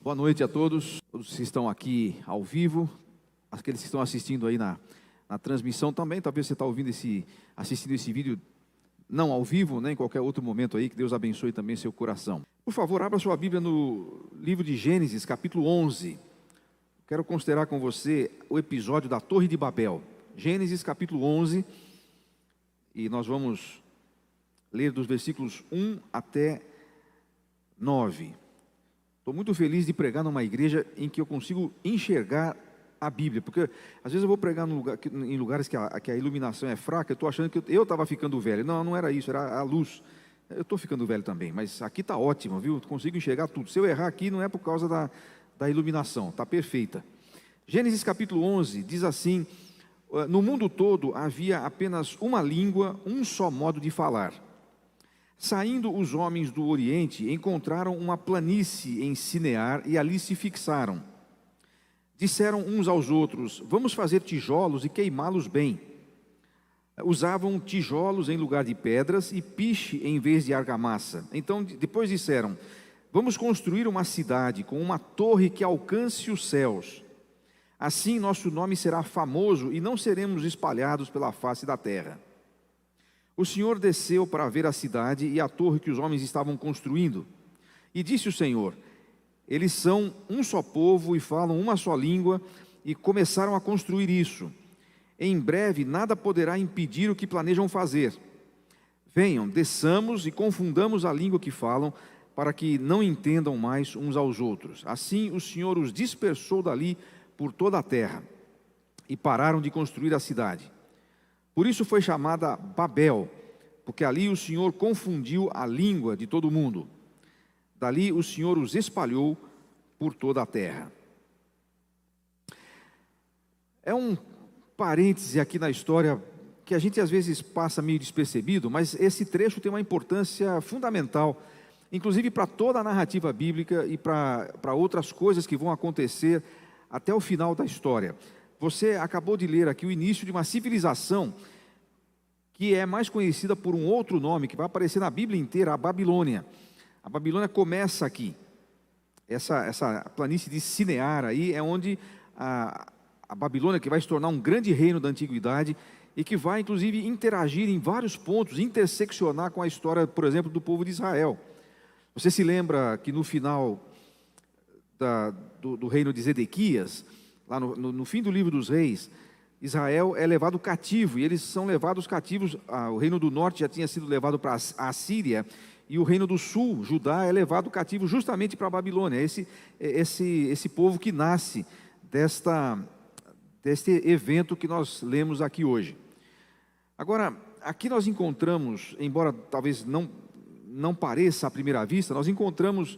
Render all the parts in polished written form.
Boa noite a todos que estão aqui ao vivo, aqueles que estão assistindo aí na transmissão também. Talvez você está assistindo esse vídeo não ao vivo, né, em qualquer outro momento aí. Que Deus abençoe também seu coração. Por favor, abra sua Bíblia no livro de Gênesis, capítulo 11. Quero considerar com você o episódio da Torre de Babel. Gênesis, capítulo 11, e nós vamos ler dos versículos 1 até 9. Estou muito feliz de pregar numa igreja em que eu consigo enxergar a Bíblia, porque às vezes eu vou pregar em lugares que a iluminação é fraca. Eu estou achando que eu estava ficando velho. Não era isso, era a luz. Eu estou ficando velho também, mas aqui está ótimo, viu? Consigo enxergar tudo. Se eu errar aqui, não é por causa da iluminação, está perfeita. Gênesis capítulo 11 diz assim: no mundo todo havia apenas uma língua, um só modo de falar. Saindo os homens do Oriente, encontraram uma planície em Sinear e ali se fixaram. Disseram uns aos outros: vamos fazer tijolos e queimá-los bem. Usavam tijolos em lugar de pedras e piche em vez de argamassa. Então depois disseram: vamos construir uma cidade com uma torre que alcance os céus. Assim nosso nome será famoso e não seremos espalhados pela face da terra. O Senhor desceu para ver a cidade e a torre que os homens estavam construindo. E disse o Senhor: eles são um só povo e falam uma só língua, e começaram a construir isso. Em breve nada poderá impedir o que planejam fazer. Venham, desçamos e confundamos a língua que falam, para que não entendam mais uns aos outros. Assim o Senhor os dispersou dali por toda a terra, e pararam de construir a cidade. Por isso foi chamada Babel, porque ali o Senhor confundiu a língua de todo mundo. Dali o Senhor os espalhou por toda a terra. É um parêntese aqui na história que a gente às vezes passa meio despercebido, mas esse trecho tem uma importância fundamental, inclusive para toda a narrativa bíblica e para outras coisas que vão acontecer até o final da história. Você acabou de ler aqui o início de uma civilização que é mais conhecida por um outro nome, que vai aparecer na Bíblia inteira, a Babilônia. A Babilônia começa aqui. Essa planície de Sinear aí é onde a Babilônia, que vai se tornar um grande reino da antiguidade, e que vai inclusive interagir em vários pontos, interseccionar com a história, por exemplo, do povo de Israel. Você se lembra que no final do reino de Zedequias, lá no fim do livro dos reis, Israel é levado cativo, e eles são levados cativos. O reino do norte já tinha sido levado para a Assíria, e o reino do sul, Judá, é levado cativo justamente para a Babilônia. Esse povo que nasce deste evento que nós lemos aqui hoje. Agora, aqui nós encontramos, embora talvez não pareça à primeira vista, nós encontramos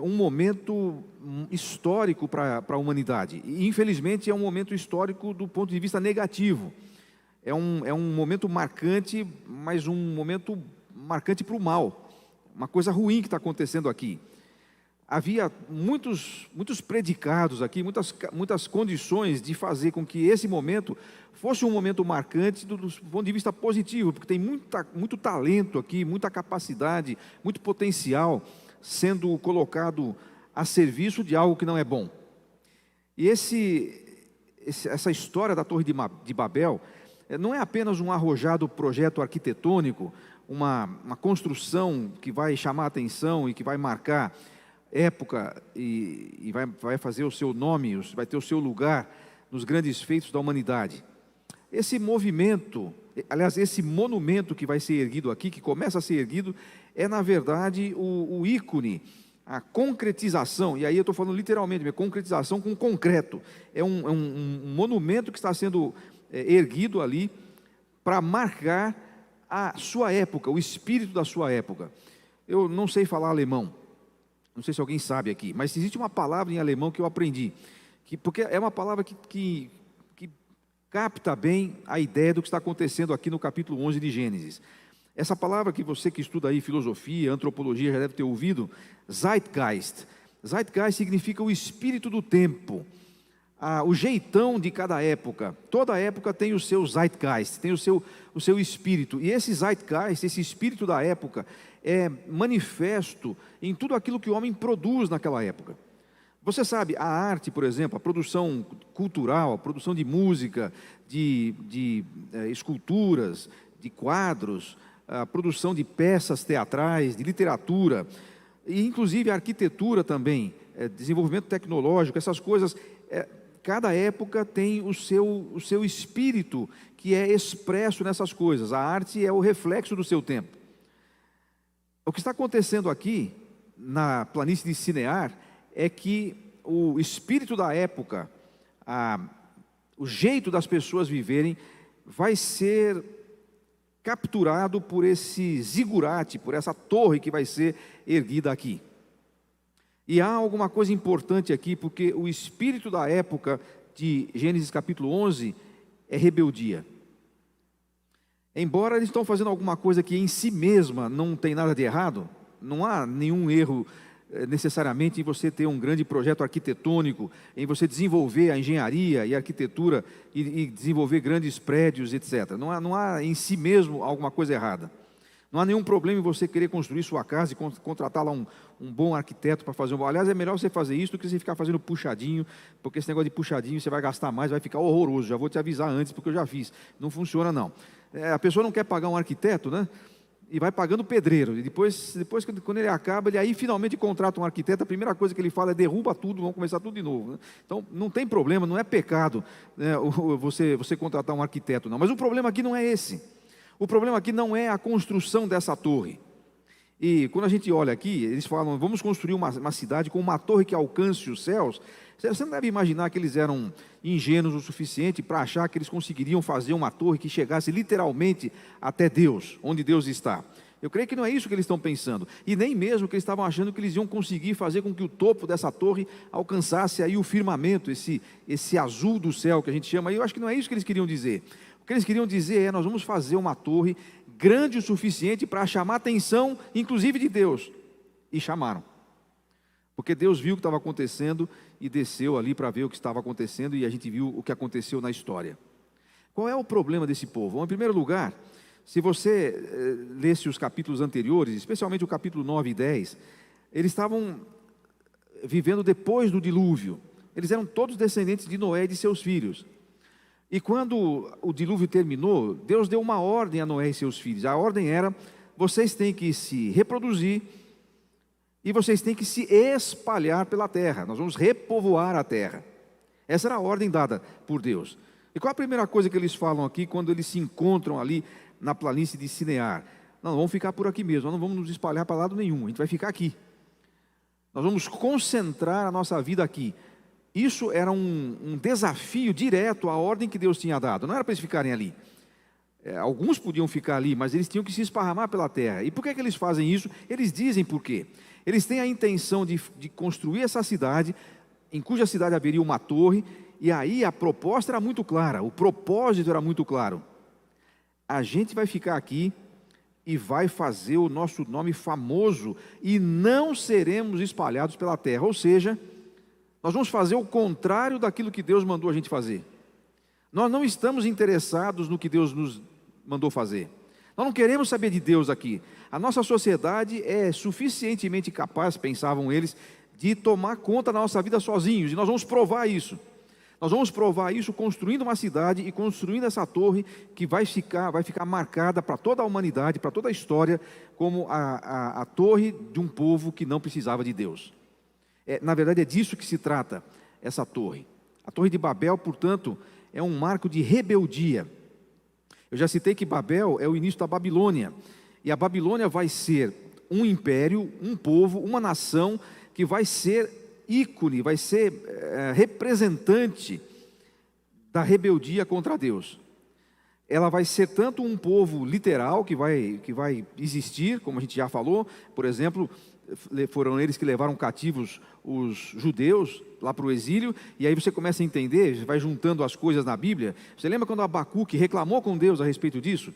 um momento histórico para a humanidade. E infelizmente é um momento histórico do ponto de vista negativo. É um momento marcante, mas um momento marcante para o mal. Uma coisa ruim que está acontecendo aqui. Havia muitos predicados aqui, muitas condições de fazer com que esse momento fosse um momento marcante do ponto de vista positivo, porque tem muito talento aqui, muita capacidade, muito potencial sendo colocado a serviço de algo que não é bom. E essa história da Torre de Babel não é apenas um arrojado projeto arquitetônico, uma construção que vai chamar a atenção e que vai marcar época e vai fazer o seu nome, vai ter o seu lugar nos grandes feitos da humanidade. Esse movimento, aliás, esse monumento que vai ser erguido aqui, que começa a ser erguido, é na verdade o ícone, a concretização, e aí eu estou falando literalmente, concretização com concreto. É um monumento que está sendo erguido ali para marcar a sua época, o espírito da sua época. Eu não sei falar alemão, não sei se alguém sabe aqui, mas existe uma palavra em alemão que eu aprendi, porque é uma palavra que capta bem a ideia do que está acontecendo aqui no capítulo 11 de Gênesis. Essa palavra que você que estuda aí filosofia, antropologia, já deve ter ouvido, Zeitgeist. Zeitgeist significa o espírito do tempo, o jeitão de cada época. Toda época tem o seu Zeitgeist, tem o seu espírito. E esse Zeitgeist, esse espírito da época, é manifesto em tudo aquilo que o homem produz naquela época. Você sabe, a arte, por exemplo, a produção cultural, a produção de música, de esculturas, de quadros, a produção de peças teatrais, de literatura, e inclusive a arquitetura também, desenvolvimento tecnológico, essas coisas, cada época tem o seu espírito que é expresso nessas coisas. A arte é o reflexo do seu tempo. O que está acontecendo aqui, na planície de Sinear, é que o espírito da época, o jeito das pessoas viverem, vai ser capturado por esse zigurate, por essa torre que vai ser erguida aqui. E há alguma coisa importante aqui, porque o espírito da época de Gênesis capítulo 11 é rebeldia. Embora eles estão fazendo alguma coisa que em si mesma não tem nada de errado, não há nenhum erro necessariamente em você ter um grande projeto arquitetônico, em você desenvolver a engenharia e a arquitetura e desenvolver grandes prédios, etc. Não há em si mesmo alguma coisa errada. Não há nenhum problema em você querer construir sua casa e contratar lá um bom arquiteto para fazer um... Aliás, é melhor você fazer isso do que você ficar fazendo puxadinho, porque esse negócio de puxadinho você vai gastar mais, vai ficar horroroso. Já vou te avisar antes, porque eu já fiz. Não funciona, não. A pessoa não quer pagar um arquiteto, né? E vai pagando pedreiro. E depois quando ele acaba, ele aí finalmente contrata um arquiteto. A primeira coisa que ele fala é derruba tudo, vamos começar tudo de novo, né? Então, não tem problema, não é pecado, né, você contratar um arquiteto, não. Mas o problema aqui não é esse. O problema aqui não é a construção dessa torre. E quando a gente olha aqui, eles falam, vamos construir uma cidade com uma torre que alcance os céus. Você não deve imaginar que eles eram ingênuos o suficiente para achar que eles conseguiriam fazer uma torre que chegasse literalmente até Deus, onde Deus está. Eu creio que não é isso que eles estão pensando. E nem mesmo que eles estavam achando que eles iam conseguir fazer com que o topo dessa torre alcançasse aí o firmamento, esse azul do céu que a gente chama. Eu acho que não é isso que eles queriam dizer. O que eles queriam dizer é, nós vamos fazer uma torre grande o suficiente para chamar a atenção, inclusive de Deus. E chamaram. Porque Deus viu o que estava acontecendo e desceu ali para ver o que estava acontecendo, e a gente viu o que aconteceu na história. Qual é o problema desse povo? Bom, em primeiro lugar, se você lesse os capítulos anteriores, especialmente o capítulo 9 e 10, eles estavam vivendo depois do dilúvio. Eles eram todos descendentes de Noé e de seus filhos. E quando o dilúvio terminou, Deus deu uma ordem a Noé e seus filhos. A ordem era, vocês têm que se reproduzir e vocês têm que se espalhar pela terra. Nós vamos repovoar a terra. Essa era a ordem dada por Deus. E qual a primeira coisa que eles falam aqui quando eles se encontram ali na planície de Sinear? Não, vamos ficar por aqui mesmo, nós não vamos nos espalhar para lado nenhum, a gente vai ficar aqui. Nós vamos concentrar a nossa vida aqui. Isso era um desafio direto à ordem que Deus tinha dado. Não era para eles ficarem ali. Alguns podiam ficar ali, mas eles tinham que se esparramar pela terra. E por que eles fazem isso? Eles dizem por quê. Eles têm a intenção de construir essa cidade, em cuja cidade haveria uma torre, e aí a proposta era muito clara, o propósito era muito claro. A gente vai ficar aqui e vai fazer o nosso nome famoso e não seremos espalhados pela terra. Ou seja, nós vamos fazer o contrário daquilo que Deus mandou a gente fazer. Nós não estamos interessados no que Deus nos mandou fazer. Nós não queremos saber de Deus aqui. A nossa sociedade é suficientemente capaz, pensavam eles, de tomar conta da nossa vida sozinhos. E nós vamos provar isso. Nós vamos provar isso construindo uma cidade e construindo essa torre que vai ficar marcada para toda a humanidade, para toda a história, como a torre de um povo que não precisava de Deus. Na verdade é disso que se trata essa torre. A Torre de Babel, portanto, é um marco de rebeldia. Eu já citei que Babel é o início da Babilônia. E a Babilônia vai ser um império, um povo, uma nação que vai ser ícone, vai ser representante da rebeldia contra Deus. Ela vai ser tanto um povo literal que vai existir, como a gente já falou. Por exemplo, foram eles que levaram cativos os judeus lá para o exílio, e aí você começa a entender, vai juntando as coisas na Bíblia. Você lembra quando Abacuque reclamou com Deus a respeito disso?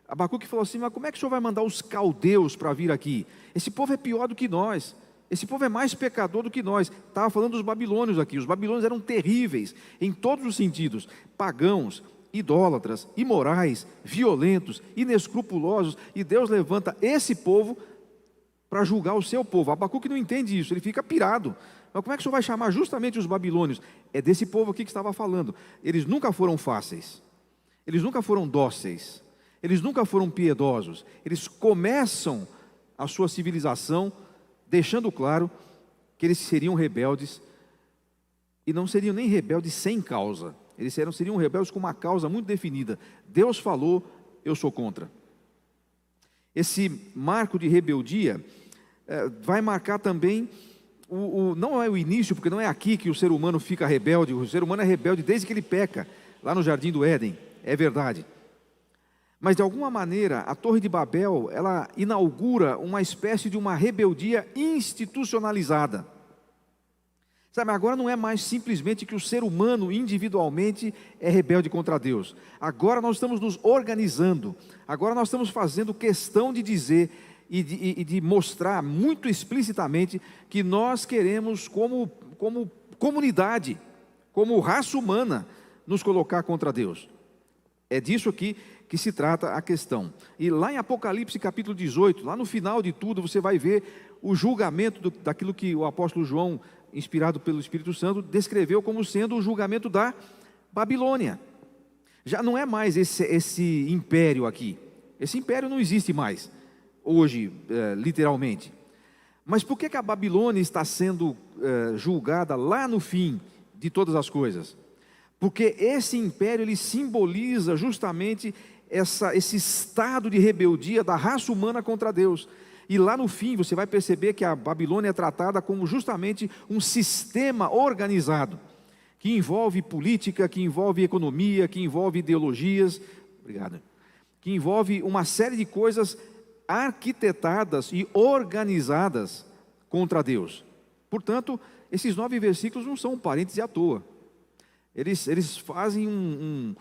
Abacuque falou assim, mas como é que o Senhor vai mandar os caldeus para vir aqui? Esse povo é pior do que nós, esse povo é mais pecador do que nós. Estava falando dos babilônios aqui. Os babilônios eram terríveis em todos os sentidos, pagãos, idólatras, imorais, violentos, inescrupulosos, e Deus levanta esse povo para julgar o seu povo. Abacuque não entende isso, ele fica pirado, Mas como é que o Senhor vai chamar justamente os babilônios? É desse povo aqui que estava falando. Eles nunca foram fáceis, eles nunca foram dóceis, eles nunca foram piedosos. Eles começam a sua civilização deixando claro que eles seriam rebeldes, e não seriam nem rebeldes sem causa. Eles seriam rebeldes com uma causa muito definida. Deus falou, eu sou contra. Esse marco de rebeldia vai marcar também, não é o início, porque não é aqui que o ser humano fica rebelde. O ser humano é rebelde desde que ele peca, lá no Jardim do Éden, é verdade. Mas de alguma maneira, a Torre de Babel, ela inaugura uma espécie de uma rebeldia institucionalizada. Sabe, agora não é mais simplesmente que o ser humano individualmente é rebelde contra Deus. Agora nós estamos nos organizando. Agora nós estamos fazendo questão de dizer e de mostrar muito explicitamente que nós queremos, como comunidade, como raça humana, nos colocar contra Deus. É disso aqui que se trata a questão. E lá em Apocalipse capítulo 18, lá no final de tudo, você vai ver o julgamento daquilo que o apóstolo João, inspirado pelo Espírito Santo, descreveu como sendo o julgamento da Babilônia. Já não é mais esse império aqui. Esse império não existe mais, hoje, literalmente. Mas por que a Babilônia está sendo julgada lá no fim de todas as coisas? Porque esse império, ele simboliza justamente esse estado de rebeldia da raça humana contra Deus. E lá no fim você vai perceber que a Babilônia é tratada como justamente um sistema organizado, que envolve política, que envolve economia, que envolve ideologias, que envolve uma série de coisas arquitetadas e organizadas contra Deus. Portanto, esses 9 versículos não são um parêntese à toa. Eles fazem um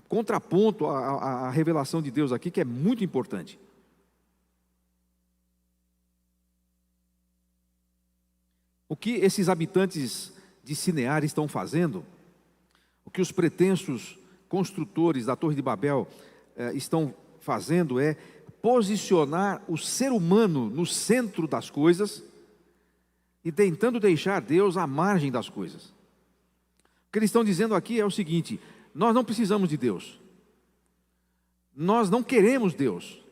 contraponto à revelação de Deus aqui, que é muito importante. O que esses habitantes de Sinear estão fazendo, o que os pretensos construtores da Torre de Babel estão fazendo é posicionar o ser humano no centro das coisas e tentando deixar Deus à margem das coisas. O que eles estão dizendo aqui é o seguinte: nós não precisamos de Deus, nós não queremos Deus.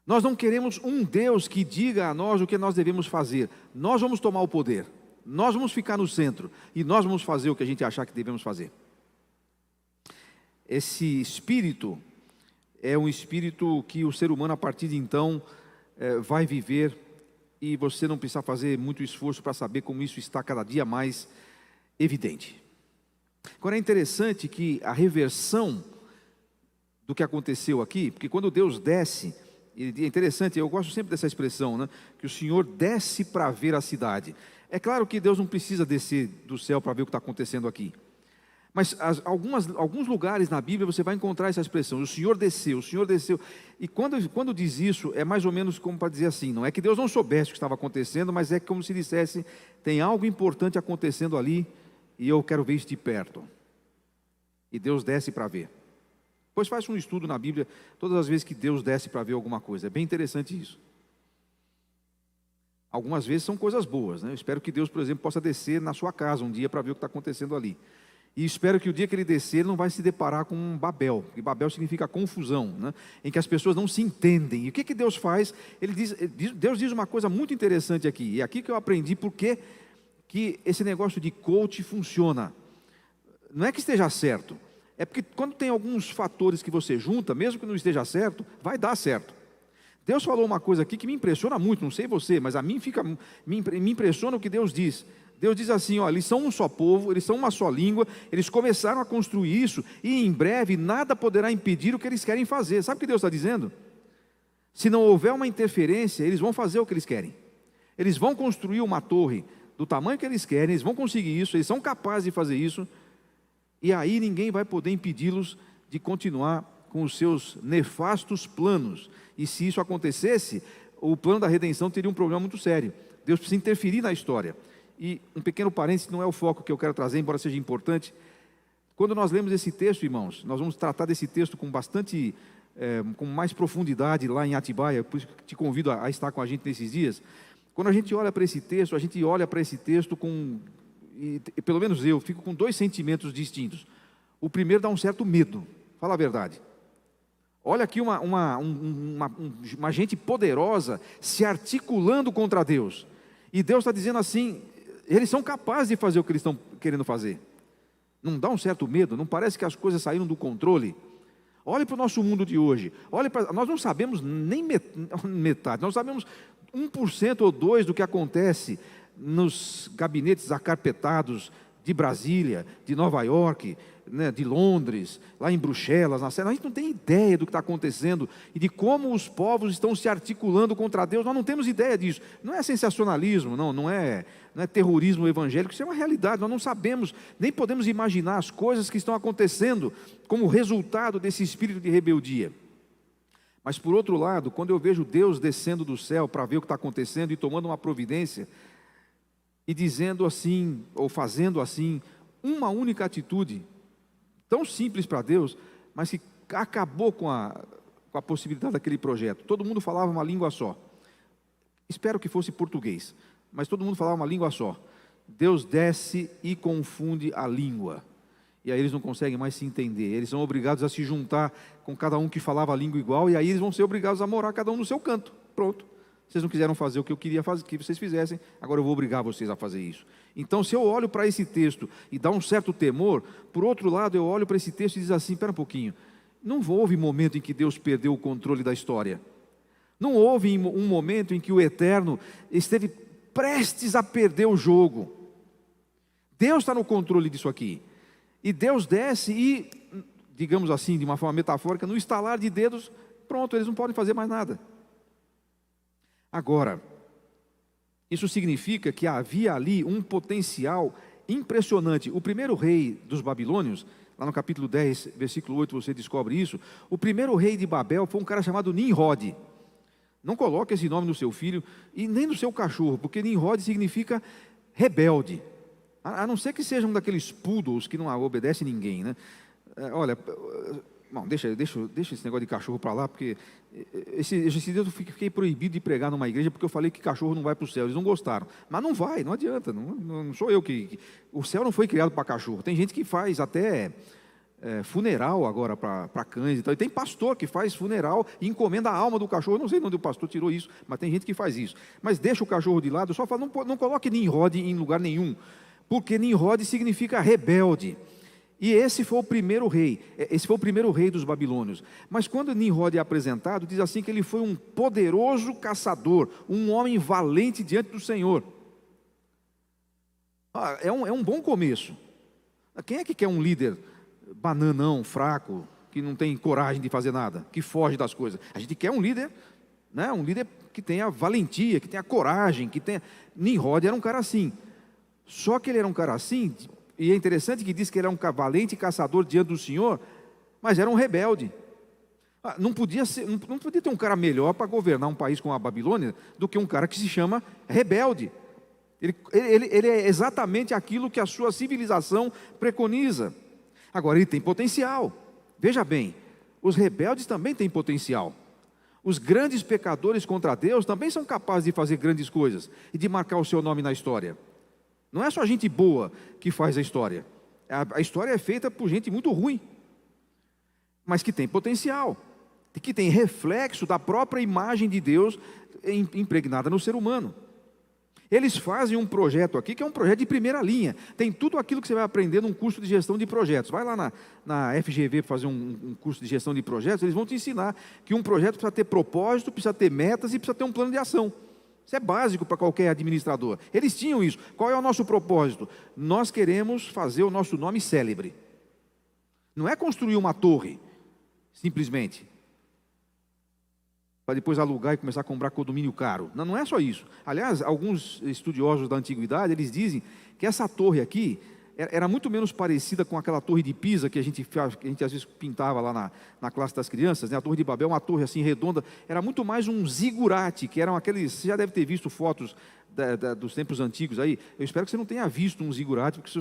Nós não queremos um Deus que diga a nós o que nós devemos fazer. Nós vamos tomar o poder, nós vamos ficar no centro e nós vamos fazer o que a gente achar que devemos fazer. Esse espírito é um espírito que o ser humano a partir de então vai viver, e você não precisa fazer muito esforço para saber como isso está cada dia mais evidente. Agora é interessante que a reversão do que aconteceu aqui, porque quando Deus desce, é interessante, eu gosto sempre dessa expressão, né? Que o Senhor desce para ver a cidade. É claro que Deus não precisa descer do céu para ver o que está acontecendo aqui. Mas alguns lugares na Bíblia você vai encontrar essa expressão: o Senhor desceu, o Senhor desceu. E quando diz isso, é mais ou menos como para dizer assim, não é que Deus não soubesse o que estava acontecendo, mas é como se dissesse: tem algo importante acontecendo ali, e eu quero ver isso de perto. E Deus desce para ver. Depois faz um estudo na Bíblia, todas as vezes que Deus desce para ver alguma coisa. É bem interessante isso. Algumas vezes são coisas boas, né? Eu espero que Deus, por exemplo, possa descer na sua casa um dia para ver o que está acontecendo ali. E espero que o dia que ele descer, ele não vai se deparar com um Babel, porque Babel significa confusão, né? Em que as pessoas não se entendem. E o que Deus faz? Deus diz uma coisa muito interessante aqui, e é aqui que eu aprendi porque que esse negócio de coach funciona. Não é que esteja certo, é porque quando tem alguns fatores que você junta, mesmo que não esteja certo, vai dar certo. Deus falou uma coisa aqui que me impressiona muito, não sei você, mas a mim me impressiona o que Deus diz. Deus diz assim, ó, eles são um só povo, eles são uma só língua, eles começaram a construir isso, e em breve nada poderá impedir o que eles querem fazer. Sabe o que Deus está dizendo? Se não houver uma interferência, eles vão fazer o que eles querem. Eles vão construir uma torre do tamanho que eles querem, eles vão conseguir isso, eles são capazes de fazer isso, e aí ninguém vai poder impedi-los de continuar com os seus nefastos planos. E se isso acontecesse, o plano da redenção teria um problema muito sério. Deus precisa interferir na história. E um pequeno parênteses, não é o foco que eu quero trazer, embora seja importante. Quando nós lemos esse texto, irmãos, nós vamos tratar desse texto com com mais profundidade lá em Atibaia, por isso que te convido a estar com a gente nesses dias. Quando a gente olha para esse texto, a gente olha para esse texto e pelo menos eu, fico com dois sentimentos distintos. O primeiro dá um certo medo, fala a verdade. Olha aqui uma gente poderosa se articulando contra Deus. E Deus está dizendo assim, eles são capazes de fazer o que eles estão querendo fazer. Não dá um certo medo? Não parece que as coisas saíram do controle? Olhe para o nosso mundo de hoje. Nós não sabemos nem metade, nós sabemos 1% ou 2% do que acontece nos gabinetes acarpetados de Brasília, de Nova York, né, de Londres, lá em Bruxelas, na Sérvia. A gente não tem ideia do que está acontecendo e de como os povos estão se articulando contra Deus. Nós não temos ideia disso. Não é sensacionalismo, não é terrorismo evangélico, isso é uma realidade. Nós não sabemos, nem podemos imaginar as coisas que estão acontecendo como resultado desse espírito de rebeldia. Mas por outro lado, quando eu vejo Deus descendo do céu para ver o que está acontecendo e tomando uma providência, e dizendo assim, ou fazendo assim, uma única atitude, tão simples para Deus, mas que acabou com a possibilidade daquele projeto. Todo mundo falava uma língua só. Espero que fosse português, mas todo mundo falava uma língua só. Deus desce e confunde a língua. E aí eles não conseguem mais se entender. Eles são obrigados a se juntar com cada um que falava a língua igual, e aí eles vão ser obrigados a morar cada um no seu canto. Pronto. Vocês não quiseram fazer o que eu queria que vocês fizessem, agora eu vou obrigar vocês a fazer isso. Então, se eu olho para esse texto e dá um certo temor, por outro lado, eu olho para esse texto e diz assim, espera um pouquinho, não houve momento em que Deus perdeu o controle da história. Não houve um momento em que o Eterno esteve prestes a perder o jogo. Deus está no controle disso aqui. E Deus desce e, digamos assim, de uma forma metafórica, no estalar de dedos, pronto, eles não podem fazer mais nada. Agora, isso significa que havia ali um potencial impressionante. O primeiro rei dos babilônios, lá no capítulo 10, versículo 8, você descobre isso. O primeiro rei de Babel foi um cara chamado Nimrod. Não coloque esse nome no seu filho e nem no seu cachorro, porque Nimrod significa rebelde. A não ser que seja um daqueles poodles que não obedece ninguém, né? Olha, bom, deixa esse negócio de cachorro para lá, porque esse dia eu fiquei proibido de pregar numa igreja, porque eu falei que cachorro não vai para o céu, eles não gostaram. Mas não vai, não adianta, não sou eu que... O céu não foi criado para cachorro, tem gente que faz até funeral agora para cães e tal, e tem pastor que faz funeral e encomenda a alma do cachorro. Eu não sei de onde o pastor tirou isso, mas tem gente que faz isso. Mas deixa o cachorro de lado, eu só falo, não coloque Nimrod em lugar nenhum, porque Nimrod significa rebelde. E esse foi o primeiro rei dos babilônios. Mas quando Nimrod é apresentado, diz assim que ele foi um poderoso caçador, um homem valente diante do Senhor. É um bom começo. Quem é que quer um líder bananão, fraco, que não tem coragem de fazer nada, que foge das coisas? A gente quer um líder, né? Um líder que tenha valentia, que tenha coragem, que tenha... Nimrod era um cara assim. Só que ele era um cara assim... E é interessante que diz que ele era um valente caçador diante do Senhor, mas era um rebelde. Não podia ter um cara melhor para governar um país como a Babilônia do que um cara que se chama rebelde. Ele é exatamente aquilo que a sua civilização preconiza. Agora, ele tem potencial. Veja bem, os rebeldes também têm potencial. Os grandes pecadores contra Deus também são capazes de fazer grandes coisas e de marcar o seu nome na história. Não é só gente boa que faz a história. A história é feita por gente muito ruim, mas que tem potencial, que tem reflexo da própria imagem de Deus impregnada no ser humano. Eles fazem um projeto aqui que é um projeto de primeira linha. Tem tudo aquilo que você vai aprender num curso de gestão de projetos. Vai lá na FGV fazer um curso de gestão de projetos, eles vão te ensinar que um projeto precisa ter propósito, precisa ter metas e precisa ter um plano de ação. Isso é básico para qualquer administrador. Eles tinham isso. Qual é o nosso propósito? Nós queremos fazer o nosso nome célebre. Não é construir uma torre, simplesmente, para depois alugar e começar a comprar condomínio caro. Não é só isso. Aliás, alguns estudiosos da antiguidade, eles dizem que essa torre aqui era muito menos parecida com aquela torre de Pisa que a gente às vezes pintava lá na classe das crianças, né? A torre de Babel, uma torre assim redonda, era muito mais um zigurate, que eram aqueles, você já deve ter visto fotos dos tempos antigos aí. Eu espero que você não tenha visto um zigurate, porque se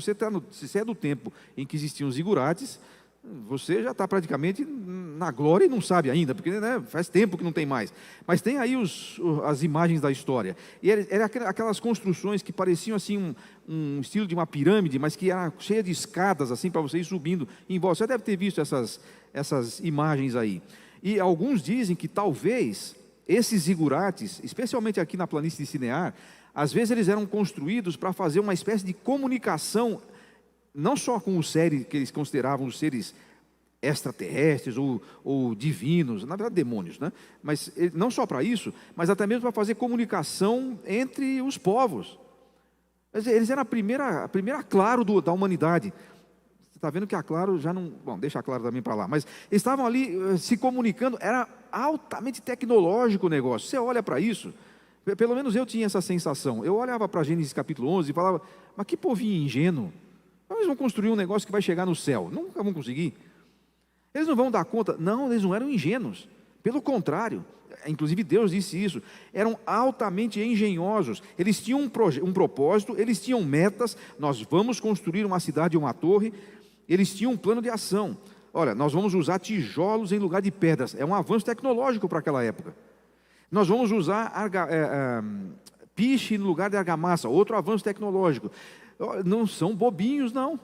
você é do tempo em que existiam zigurates, Você já está praticamente na glória e não sabe ainda, porque, né, faz tempo que não tem mais. Mas tem aí as imagens da história. E era aquelas construções que pareciam assim um estilo de uma pirâmide, mas que era cheia de escadas assim para você ir subindo em volta. Você deve ter visto essas imagens aí. E alguns dizem que talvez esses zigurates, especialmente aqui na planície de Sinear, às vezes eles eram construídos para fazer uma espécie de comunicação, não só com os seres que eles consideravam os seres extraterrestres ou divinos, na verdade demônios, né? Mas não só para isso, mas até mesmo para fazer comunicação entre os povos. Eles eram a primeira Claro da humanidade. Você está vendo que a Claro já não... Bom, deixa a Claro também para lá. Mas eles estavam ali se comunicando, era altamente tecnológico o negócio. Você olha para isso, pelo menos eu tinha essa sensação. Eu olhava para Gênesis capítulo 11 e falava, mas que povinho ingênuo. Eles vão construir um negócio que vai chegar no céu. Nunca vão conseguir. Eles não vão dar conta. Não, eles não eram ingênuos. Pelo contrário, inclusive Deus disse isso. Eram altamente engenhosos. Eles tinham um propósito, eles tinham metas. Nós vamos construir uma cidade e uma torre. Eles tinham um plano de ação. Olha, nós vamos usar tijolos em lugar de pedras. É um avanço tecnológico para aquela época. Nós vamos usar piche no lugar de argamassa. Outro avanço tecnológico. Não são bobinhos, não.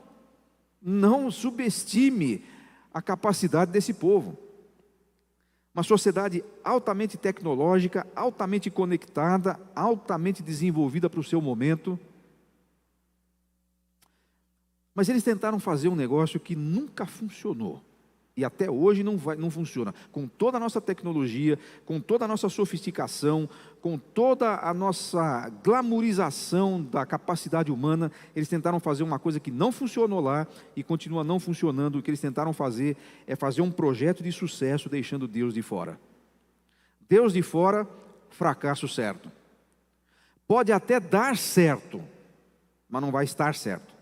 Não subestime a capacidade desse povo. Uma sociedade altamente tecnológica, altamente conectada, altamente desenvolvida para o seu momento. Mas eles tentaram fazer um negócio que nunca funcionou. E até hoje não funciona. Com toda a nossa tecnologia, com toda a nossa sofisticação, com toda a nossa glamourização da capacidade humana, eles tentaram fazer uma coisa que não funcionou lá e continua não funcionando. O que eles tentaram fazer é fazer um projeto de sucesso deixando Deus de fora. Deus de fora, fracasso certo. Pode até dar certo, mas não vai estar certo.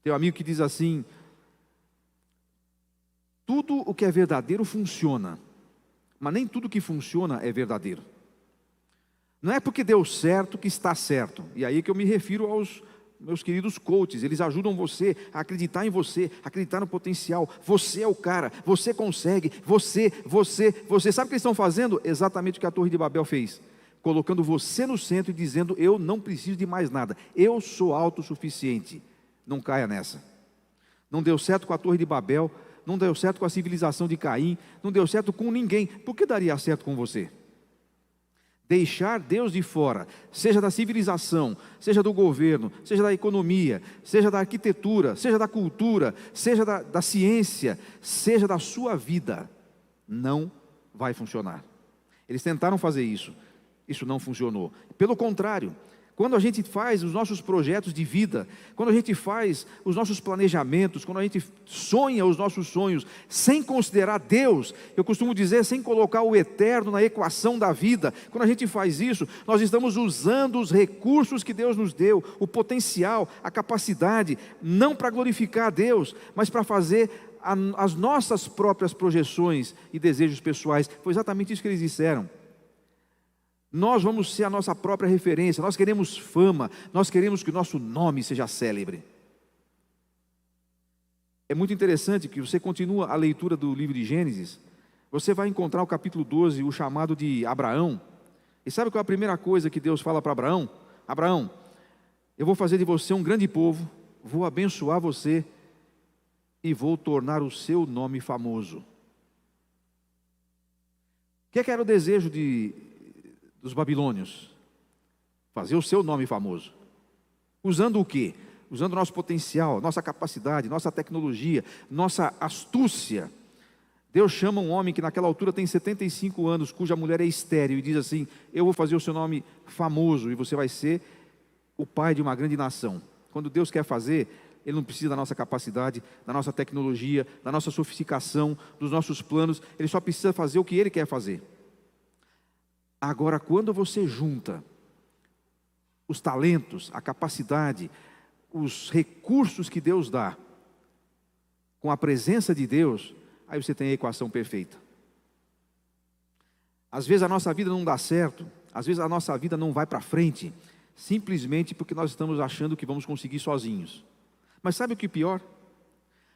Tem um amigo que diz assim: tudo o que é verdadeiro funciona, mas nem tudo que funciona é verdadeiro. Não é porque deu certo que está certo. E aí que eu me refiro aos meus queridos coaches. Eles ajudam você a acreditar em você, acreditar no potencial. Você é o cara, você consegue, você. Sabe o que eles estão fazendo? Exatamente o que a Torre de Babel fez. Colocando você no centro e dizendo, eu não preciso de mais nada. Eu sou autossuficiente. Não caia nessa. Não deu certo com a Torre de Babel, não deu certo com a civilização de Caim, não deu certo com ninguém. Por que daria certo com você? Deixar Deus de fora, seja da civilização, seja do governo, seja da economia, seja da arquitetura, seja da cultura, seja da ciência, seja da sua vida, não vai funcionar. Eles tentaram fazer isso, isso não funcionou. Pelo contrário, quando a gente faz os nossos projetos de vida, quando a gente faz os nossos planejamentos, quando a gente sonha os nossos sonhos, sem considerar Deus, eu costumo dizer, sem colocar o eterno na equação da vida, quando a gente faz isso, nós estamos usando os recursos que Deus nos deu, o potencial, a capacidade, não para glorificar a Deus, mas para fazer as nossas próprias projeções e desejos pessoais. Foi exatamente isso que eles disseram. Nós vamos ser a nossa própria referência, nós queremos fama, nós queremos que o nosso nome seja célebre. É muito interessante que você continua a leitura do livro de Gênesis, você vai encontrar o capítulo 12, o chamado de Abraão. E sabe qual é a primeira coisa que Deus fala para Abraão? Abraão, eu vou fazer de você um grande povo, vou abençoar você e vou tornar o seu nome famoso. O que era o desejo dos babilônios? Fazer o seu nome famoso. Usando o quê? Usando o nosso potencial, nossa capacidade, nossa tecnologia, nossa astúcia. Deus chama um homem que naquela altura tem 75 anos, cuja mulher é estéril, e diz assim, eu vou fazer o seu nome famoso, e você vai ser o pai de uma grande nação. Quando Deus quer fazer, Ele não precisa da nossa capacidade, da nossa tecnologia, da nossa sofisticação, dos nossos planos, Ele só precisa fazer o que Ele quer fazer. Agora, quando você junta os talentos, a capacidade, os recursos que Deus dá, com a presença de Deus, aí você tem a equação perfeita. Às vezes a nossa vida não dá certo, às vezes a nossa vida não vai para frente, simplesmente porque nós estamos achando que vamos conseguir sozinhos. Mas sabe o que é pior?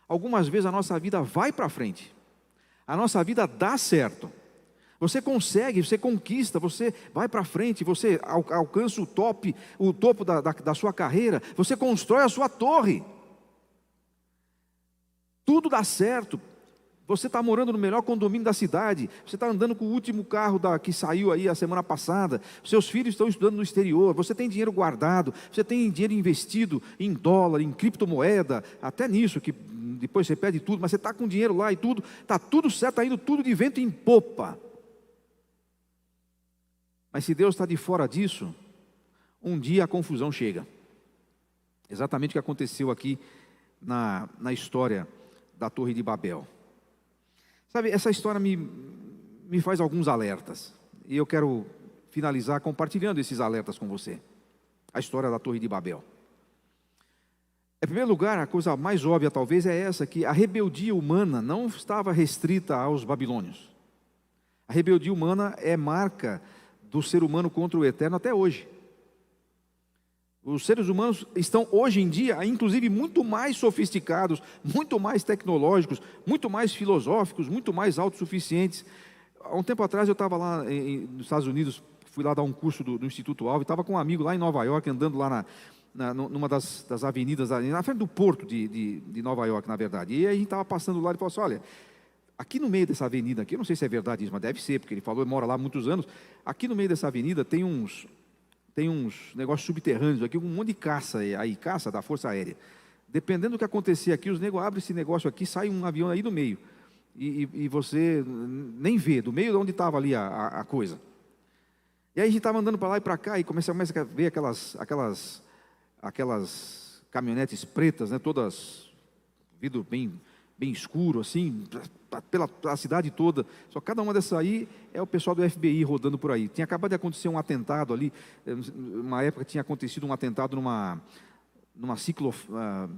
Algumas vezes a nossa vida vai para frente, a nossa vida dá certo, você consegue, você conquista, você vai para frente, você alcança o topo da sua carreira, você constrói a sua torre, tudo dá certo. Você está morando no melhor condomínio da cidade, você está andando com o último carro que saiu aí a semana passada, seus filhos estão estudando no exterior, você tem dinheiro guardado, você tem dinheiro investido em dólar, em criptomoeda, até nisso, que depois você perde tudo, mas você está com dinheiro lá e tudo, está tudo certo, está indo tudo de vento em popa. Mas se Deus está de fora disso, um dia a confusão chega. Exatamente o que aconteceu aqui na história da Torre de Babel. Sabe, essa história me faz alguns alertas, e eu quero finalizar compartilhando esses alertas com você. A história da Torre de Babel. Em primeiro lugar, a coisa mais óbvia talvez é essa, que a rebeldia humana não estava restrita aos babilônios. A rebeldia humana é marca do ser humano contra o eterno até hoje. Os seres humanos estão hoje em dia, inclusive, muito mais sofisticados, muito mais tecnológicos, muito mais filosóficos, muito mais autossuficientes. Há um tempo atrás eu estava lá nos Estados Unidos, fui lá dar um curso do Instituto Alvo, e estava com um amigo lá em Nova York, andando lá numa das avenidas, na frente do porto de Nova York, na verdade. E aí a gente estava passando lá, e falou assim, olha, aqui no meio dessa avenida aqui, eu não sei se é verdade isso, mas deve ser, porque ele falou, ele mora lá há muitos anos, aqui no meio dessa avenida tem uns negócios subterrâneos aqui, um monte de caça aí, caça da Força Aérea. Dependendo do que acontecer aqui, os negros abrem esse negócio aqui, sai um avião aí no meio. E você nem vê, do meio de onde estava ali a coisa. E aí a gente estava andando para lá e para cá, e começa a ver aquelas caminhonetes pretas, né, todas, vidro bem escuro, assim, pela cidade toda. Só cada uma dessas aí é o pessoal do FBI rodando por aí. Tinha acabado de acontecer um atentado ali, uma época tinha acontecido um atentado numa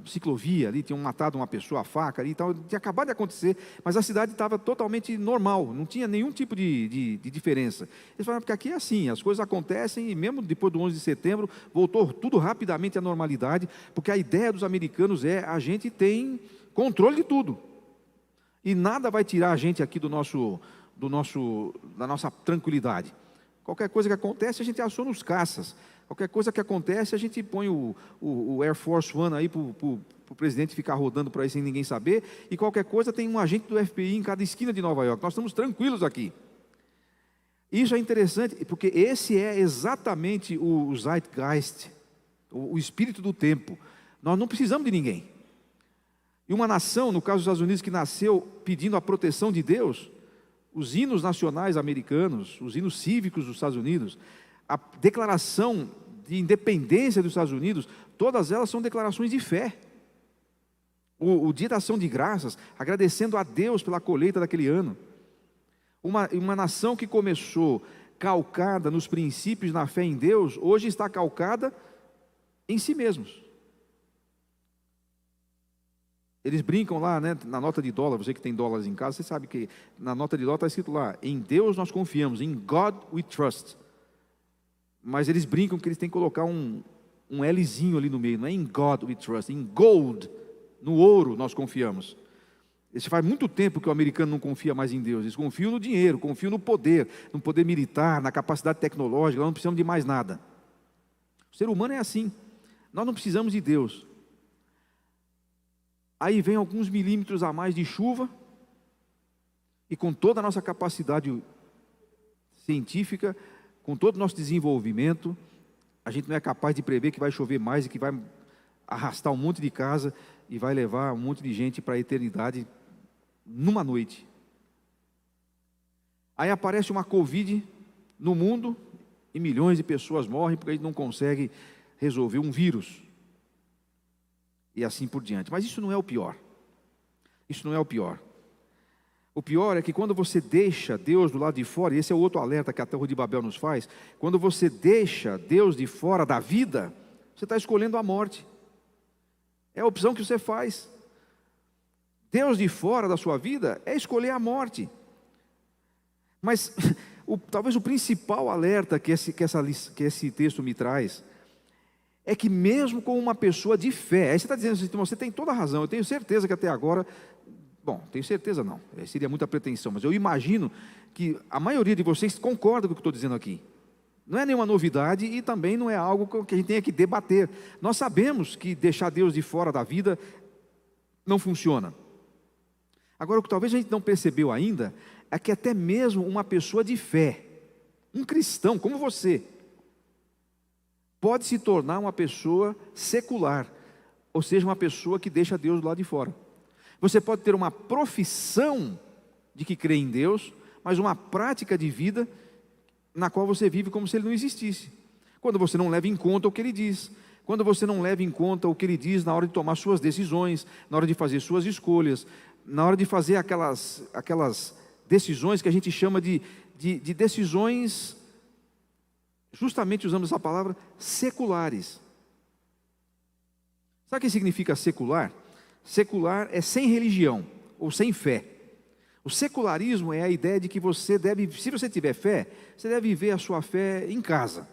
ciclovia ali, tinham matado uma pessoa a faca ali e tal, tinha acabado de acontecer, mas a cidade estava totalmente normal, não tinha nenhum tipo de diferença. Eles falaram, porque aqui é assim, as coisas acontecem, e mesmo depois do 11 de setembro, voltou tudo rapidamente à normalidade, porque a ideia dos americanos é, a gente tem controle de tudo, e nada vai tirar a gente aqui da nossa tranquilidade. Qualquer coisa que acontece, a gente aciona os caças. Qualquer coisa que acontece, a gente põe o Air Force One aí para o presidente ficar rodando por aí sem ninguém saber, e qualquer coisa tem um agente do FBI em cada esquina de Nova York. Nós estamos tranquilos aqui. Isso é interessante, porque esse é exatamente o Zeitgeist, o espírito do tempo. Nós não precisamos de ninguém. E uma nação, no caso dos Estados Unidos, que nasceu pedindo a proteção de Deus, os hinos nacionais americanos, os hinos cívicos dos Estados Unidos, a declaração de independência dos Estados Unidos, todas elas são declarações de fé. O dia da ação de graças, agradecendo a Deus pela colheita daquele ano. Uma nação que começou calcada nos princípios, na fé em Deus, hoje está calcada em si mesmos. Eles brincam lá, né, na nota de dólar, você que tem dólares em casa, você sabe que na nota de dólar está escrito lá, em Deus nós confiamos, in God we trust. Mas eles brincam que eles têm que colocar um Lzinho ali no meio, não é in God we trust, in gold, no ouro nós confiamos. Isso faz muito tempo que o americano não confia mais em Deus, eles confiam no dinheiro, confiam no poder militar, na capacidade tecnológica, nós não precisamos de mais nada. O ser humano é assim, nós não precisamos de Deus. Aí vem alguns milímetros a mais de chuva, e com toda a nossa capacidade científica, com todo o nosso desenvolvimento, a gente não é capaz de prever que vai chover mais e que vai arrastar um monte de casa e vai levar um monte de gente para a eternidade numa noite. Aí aparece uma Covid no mundo e milhões de pessoas morrem porque a gente não consegue resolver um vírus. E assim por diante. Mas isso não é o pior. Isso não é o pior. O pior é que quando você deixa Deus do lado de fora, e esse é o outro alerta que a Torre de Babel nos faz, quando você deixa Deus de fora da vida, você está escolhendo a morte. É a opção que você faz. Deus de fora da sua vida é escolher a morte. Mas talvez o principal alerta que esse texto me traz é que mesmo com uma pessoa de fé, aí você está dizendo assim, você tem toda a razão, eu tenho certeza que até agora, bom, tenho certeza não, seria muita pretensão, mas eu imagino que a maioria de vocês concorda com o que eu estou dizendo aqui. Não é nenhuma novidade e também não é algo que a gente tenha que debater. Nós sabemos que deixar Deus de fora da vida não funciona. Agora, o que talvez a gente não percebeu ainda é que até mesmo uma pessoa de fé, um cristão como você, pode se tornar uma pessoa secular, ou seja, uma pessoa que deixa Deus do lado de fora. Você pode ter uma profissão de que crê em Deus, mas uma prática de vida na qual você vive como se Ele não existisse. Quando você não leva em conta o que Ele diz, quando você não leva em conta o que Ele diz na hora de tomar suas decisões, na hora de fazer suas escolhas, na hora de fazer aquelas decisões que a gente chama de decisões, justamente usamos essa palavra, seculares. Sabe o que significa secular? Secular é sem religião, ou sem fé. O secularismo é a ideia de que você deve, se você tiver fé, você deve viver a sua fé em casa.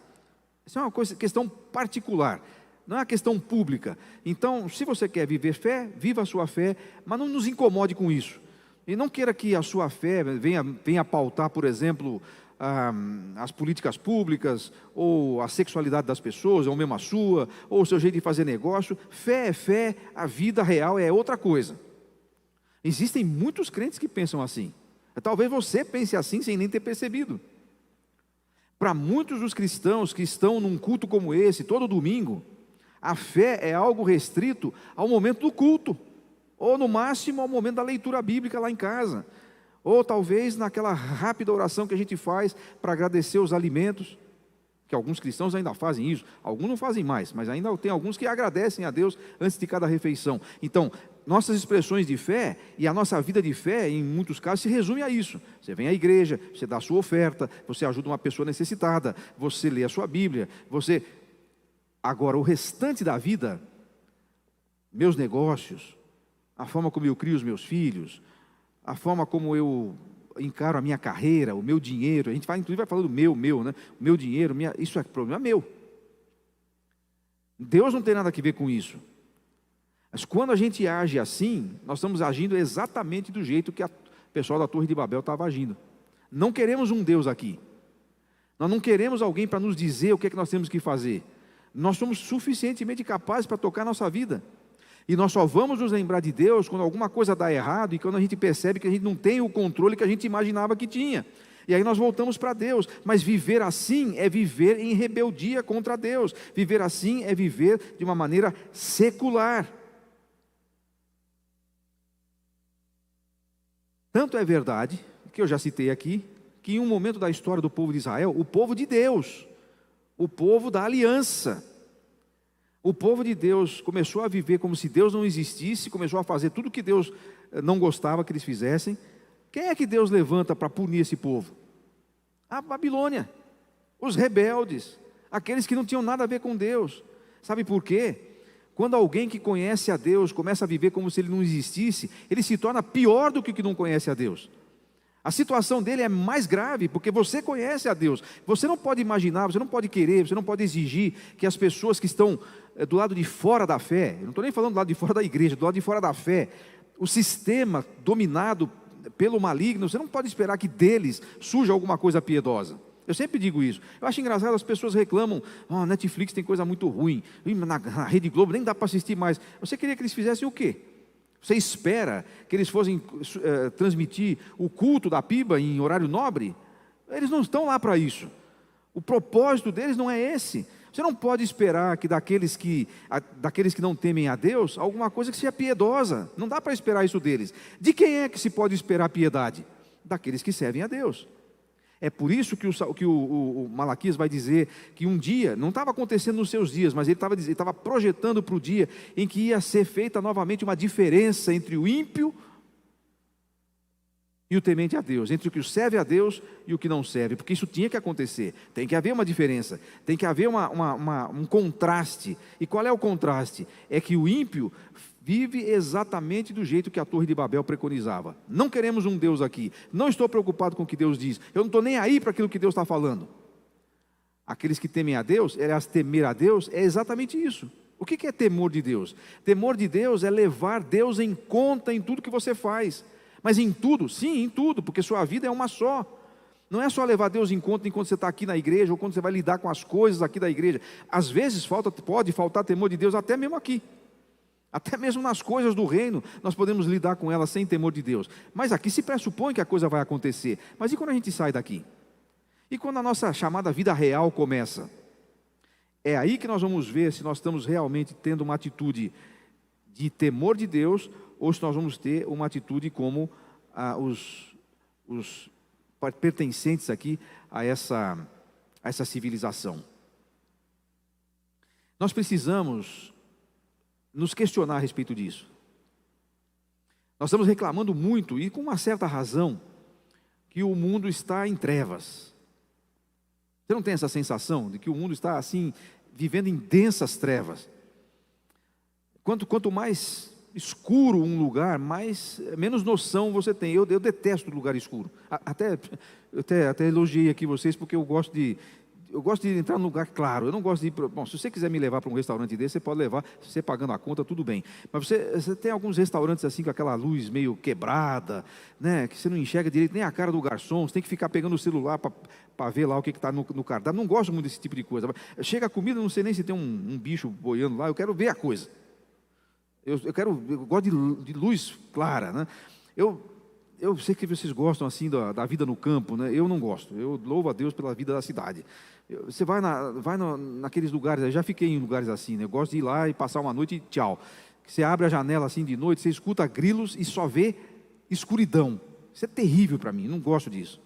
Isso é uma questão particular, não é uma questão pública. Então, se você quer viver fé, viva a sua fé, mas não nos incomode com isso. E não queira que a sua fé venha pautar, por exemplo, as políticas públicas, ou a sexualidade das pessoas, ou mesmo a sua, ou o seu jeito de fazer negócio. Fé é fé, a vida real é outra coisa. Existem muitos crentes que pensam assim. Talvez você pense assim sem nem ter percebido. Para muitos dos cristãos que estão num culto como esse, todo domingo, a fé é algo restrito ao momento do culto, ou no máximo ao momento da leitura bíblica lá em casa, ou talvez naquela rápida oração que a gente faz para agradecer os alimentos, que alguns cristãos ainda fazem isso, alguns não fazem mais, mas ainda tem alguns que agradecem a Deus antes de cada refeição. Então, nossas expressões de fé e a nossa vida de fé, em muitos casos, se resume a isso. Você vem à igreja, você dá a sua oferta, você ajuda uma pessoa necessitada, você lê a sua Bíblia, você... Agora, o restante da vida, meus negócios, a forma como eu crio os meus filhos, a forma como eu encaro a minha carreira, o meu dinheiro, a gente vai, inclusive vai falando meu, né? O meu dinheiro, isso é problema meu. Deus não tem nada a ver com isso. Mas quando a gente age assim, nós estamos agindo exatamente do jeito que o pessoal da Torre de Babel estava agindo. Não queremos um Deus aqui. Nós não queremos alguém para nos dizer o que é que nós temos que fazer. Nós somos suficientemente capazes para tocar a nossa vida. E nós só vamos nos lembrar de Deus quando alguma coisa dá errado e quando a gente percebe que a gente não tem o controle que a gente imaginava que tinha. E aí nós voltamos para Deus. Mas viver assim é viver em rebeldia contra Deus. Viver assim é viver de uma maneira secular. Tanto é verdade, que eu já citei aqui, que em um momento da história do povo de Israel, o povo de Deus, o povo da aliança, o povo de Deus começou a viver como se Deus não existisse, começou a fazer tudo que Deus não gostava que eles fizessem. Quem é que Deus levanta para punir esse povo? A Babilônia, os rebeldes, aqueles que não tinham nada a ver com Deus. Sabe por quê? Quando alguém que conhece a Deus começa a viver como se ele não existisse, ele se torna pior do que o que não conhece a Deus. A situação dele é mais grave, porque você conhece a Deus. Você não pode imaginar, você não pode querer, você não pode exigir que as pessoas que estão do lado de fora da fé, eu não estou nem falando do lado de fora da igreja, do lado de fora da fé, o sistema dominado pelo maligno, você não pode esperar que deles surja alguma coisa piedosa. Eu sempre digo isso. Eu acho engraçado, as pessoas reclamam, Netflix tem coisa muito ruim, na Rede Globo nem dá para assistir mais. Você queria que eles fizessem o quê? Você espera que eles fossem transmitir o culto da piba em horário nobre? Eles não estão lá para isso. O propósito deles não é esse. Você não pode esperar que daqueles que não temem a Deus, alguma coisa que seja piedosa. Não dá para esperar isso deles. De quem é que se pode esperar piedade? Daqueles que servem a Deus. É por isso que o Malaquias vai dizer que um dia, não estava acontecendo nos seus dias, mas ele estava projetando para o dia em que ia ser feita novamente uma diferença entre o ímpio e o temente a Deus, entre o que serve a Deus e o que não serve, porque isso tinha que acontecer, tem que haver uma diferença, tem que haver um contraste. E qual é o contraste? É que o ímpio vive exatamente do jeito que a Torre de Babel preconizava. Não queremos um Deus aqui, não estou preocupado com o que Deus diz, eu não estou nem aí para aquilo que Deus está falando. Aqueles que temem a Deus, aliás, temer a Deus é exatamente isso. O que é temor de Deus? Temor de Deus é levar Deus em conta em tudo que você faz. Mas em tudo? Sim, em tudo, porque sua vida é uma só. Não é só levar Deus em conta enquanto você está aqui na igreja, ou quando você vai lidar com as coisas aqui da igreja. Às vezes pode faltar temor de Deus até mesmo aqui. Até mesmo nas coisas do reino, nós podemos lidar com elas sem temor de Deus. Mas aqui se pressupõe que a coisa vai acontecer. Mas e quando a gente sai daqui? E quando a nossa chamada vida real começa? É aí que nós vamos ver se nós estamos realmente tendo uma atitude de temor de Deus, ou se nós vamos ter uma atitude como os pertencentes aqui a essa civilização. Nós precisamos nos questionar a respeito disso. Nós estamos reclamando muito, e com uma certa razão, que o mundo está em trevas. Você não tem essa sensação de que o mundo está assim, vivendo em densas trevas? Quanto mais escuro um lugar, menos noção você tem. Eu detesto lugar escuro. Até elogiei aqui vocês, porque eu gosto de entrar num lugar claro. Eu não gosto de ir bom, se você quiser me levar para um restaurante desse, você pode levar, se você pagando a conta, tudo bem. Mas você tem alguns restaurantes assim, com aquela luz meio quebrada, né, que você não enxerga direito nem a cara do garçom, você tem que ficar pegando o celular para ver lá o que está no cardápio. Não gosto muito desse tipo de coisa. Chega a comida, não sei nem se tem um bicho boiando lá, eu quero ver a coisa. Eu gosto de luz clara, né? Eu sei que vocês gostam assim da vida no campo, né? Eu não gosto. Eu louvo a Deus pela vida da cidade. Você vai naqueles lugares, eu já fiquei em lugares assim, né? Eu gosto de ir lá e passar uma noite e tchau. Você abre a janela assim de noite, você escuta grilos e só vê escuridão. Isso é terrível para mim, não gosto disso.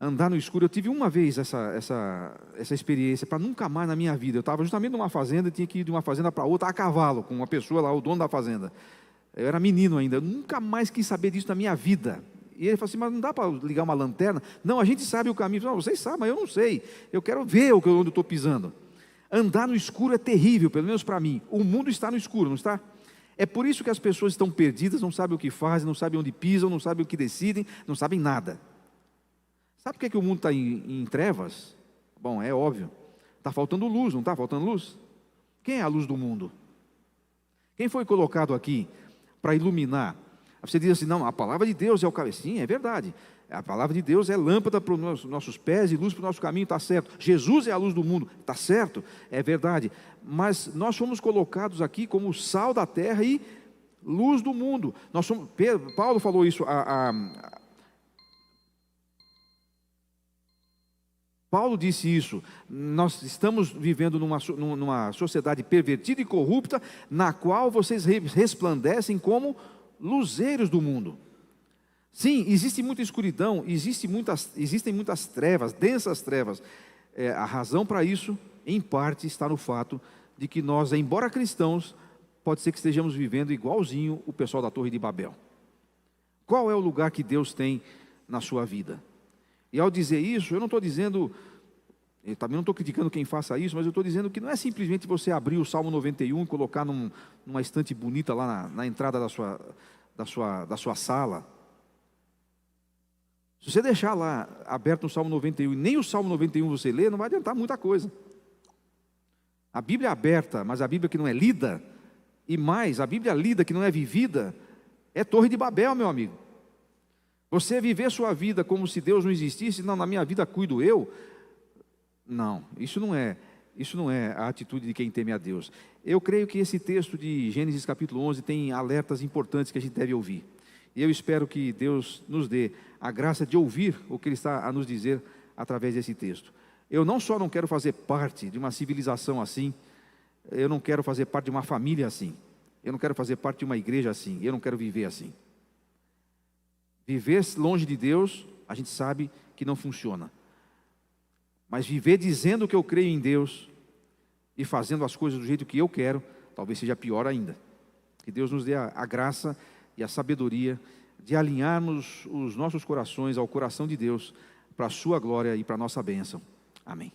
Andar no escuro, eu tive uma vez essa experiência, para nunca mais na minha vida. Eu estava justamente numa fazenda, e tinha que ir de uma fazenda para outra a cavalo, com uma pessoa lá, o dono da fazenda. Eu era menino ainda, eu nunca mais quis saber disso na minha vida. E ele falou assim, mas não dá para ligar uma lanterna? Não, a gente sabe o caminho. Não, vocês sabem, mas eu não sei. Eu quero ver onde eu estou pisando. Andar no escuro é terrível, pelo menos para mim. O mundo está no escuro, não está? É por isso que as pessoas estão perdidas, não sabem o que fazem, não sabem onde pisam, não sabem o que decidem, não sabem nada. Sabe por que o mundo está em trevas? Bom, é óbvio. Está faltando luz, não está faltando luz? Quem é a luz do mundo? Quem foi colocado aqui para iluminar? Você diz assim, não, a palavra de Deus é o caminho. Sim, é verdade. A palavra de Deus é lâmpada para os nossos pés e luz para o nosso caminho, está certo. Jesus é a luz do mundo, está certo, é verdade. Mas nós fomos colocados aqui como sal da terra e luz do mundo. Paulo falou isso Paulo disse isso, nós estamos vivendo numa sociedade pervertida e corrupta, na qual vocês resplandecem como luzeiros do mundo. Sim, existe muita escuridão, existem muitas trevas, densas trevas. A razão para isso, em parte, está no fato de que nós, embora cristãos, pode ser que estejamos vivendo igualzinho o pessoal da Torre de Babel. Qual é o lugar que Deus tem na sua vida? E ao dizer isso, eu não estou dizendo, eu também não estou criticando quem faça isso, mas eu estou dizendo que não é simplesmente você abrir o Salmo 91 e colocar numa estante bonita lá na entrada da sua sala. Se você deixar lá aberto o Salmo 91 e nem o Salmo 91 você lê, não vai adiantar muita coisa. A Bíblia é aberta, mas a Bíblia que não é lida, e mais, a Bíblia lida que não é vivida, é Torre de Babel, meu amigo. Você viver sua vida como se Deus não existisse, não, na minha vida cuido eu. Não, isso não é a atitude de quem teme a Deus. Eu creio que esse texto de Gênesis capítulo 11 tem alertas importantes que a gente deve ouvir. E eu espero que Deus nos dê a graça de ouvir o que Ele está a nos dizer através desse texto. Eu não só não quero fazer parte de uma civilização assim, eu não quero fazer parte de uma família assim, eu não quero fazer parte de uma igreja assim, eu não quero viver assim. Viver longe de Deus, a gente sabe que não funciona. Mas viver dizendo que eu creio em Deus e fazendo as coisas do jeito que eu quero, talvez seja pior ainda. Que Deus nos dê a graça e a sabedoria de alinharmos os nossos corações ao coração de Deus para a sua glória e para a nossa bênção. Amém.